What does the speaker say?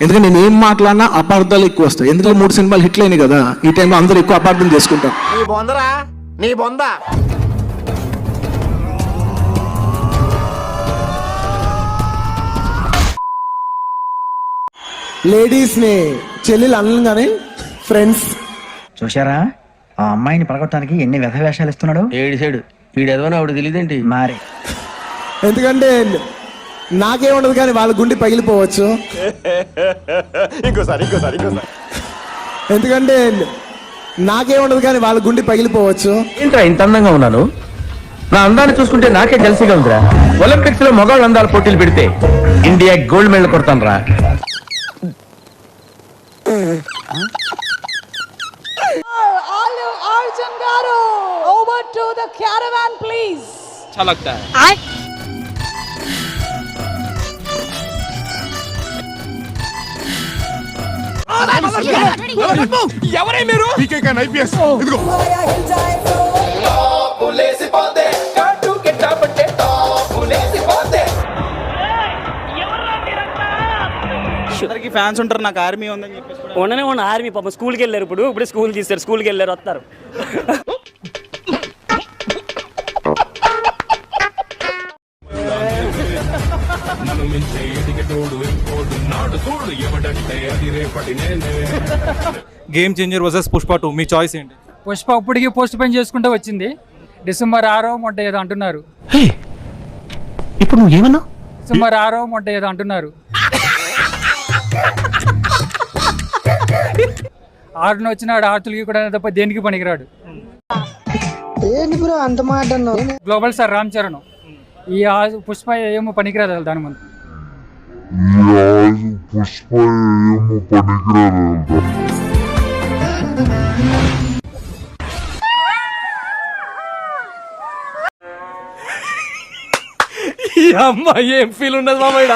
ఎందుకంటే నేను ఏం మాట్లాడినా అపార్థాలు ఎక్కువ వస్తాయి. ఎందుకంటే 3 సినిమాలు హిట్లు అయినాయి కదా, ఈ టైంలో అందరూ ఎక్కువ అపార్థం చేసుకుంటారు. నీ బొందరా నీ బొంద. లేడీస్ ని చెల్లెలు అనలు కానీ ఫ్రెండ్స్. చూశారా ఆ అమ్మాయిని పడగొట్టడానికి ఎన్ని వ్యధ వేషాలు ఇస్తున్నాడు. ఏడు వీడు ఎదవని ఆవిడ తెలియదేంటి మరి ఎందుకంటే నాకేముండదు కానీ వాళ్ళ గుండె పగిలిపోవచ్చు. ఇంకోసారి ఎందుకంటే నాకేముండదు కానీ వాళ్ళ గుండె పగిలిపోవచ్చు. ఏంట్రా ఇంత అందంగా ఉన్నాను, నా అందాన్ని చూసుకుంటే నాకే జల్సీగా ఉందిరా. ఒలింపిక్స్ లో మగవాళ్ళ అందాలు పోటీలు పెడితే ఇండియా గోల్డ్ మెడల్ కొడతాను రా. Arjun garu, over to the caravan please. अच्छा लगता है. ఎవరే మీరు? పీకేకాన్ ఐపీఎస్. ఇదిగో అందరికి ఫ్యాన్స్ ఉంటారు, నాకు ఆర్మీ ఉందని చెప్పేసి ఉండనే ఉన్న ఆర్మీ పాపం స్కూల్కి వెళ్ళారు. ఇప్పుడు స్కూల్ తీస్తారు, స్కూల్కి వెళ్ళారు, వస్తారు. గేమ్ చేంజర్ వర్సెస్ పుష్ప 2, మీ చాయిస్ ఏంటి? పుష్ప ఇప్పటికీ పోస్ట్ పోన్ చేసుకుంటూ వచ్చింది. డిసెంబర్ 6వ మొట్ట ఏదో అంటున్నారు. ఇప్పుడు నువ్వు ఏమన్నా? డిసెంబర్ 6వ మొట్ట ఏదో అంటున్నారు. 6న వచ్చినాడు ఆర్తులకి కూడా తప్ప దేనికి పనికిరాడు. Global star Ram Charan. ఈ పుష్ప ఏమో పనికిరాదు దాని ముందు. ఈ అమ్మాయి ఏం ఫీల్ ఉండదు మామయ్య.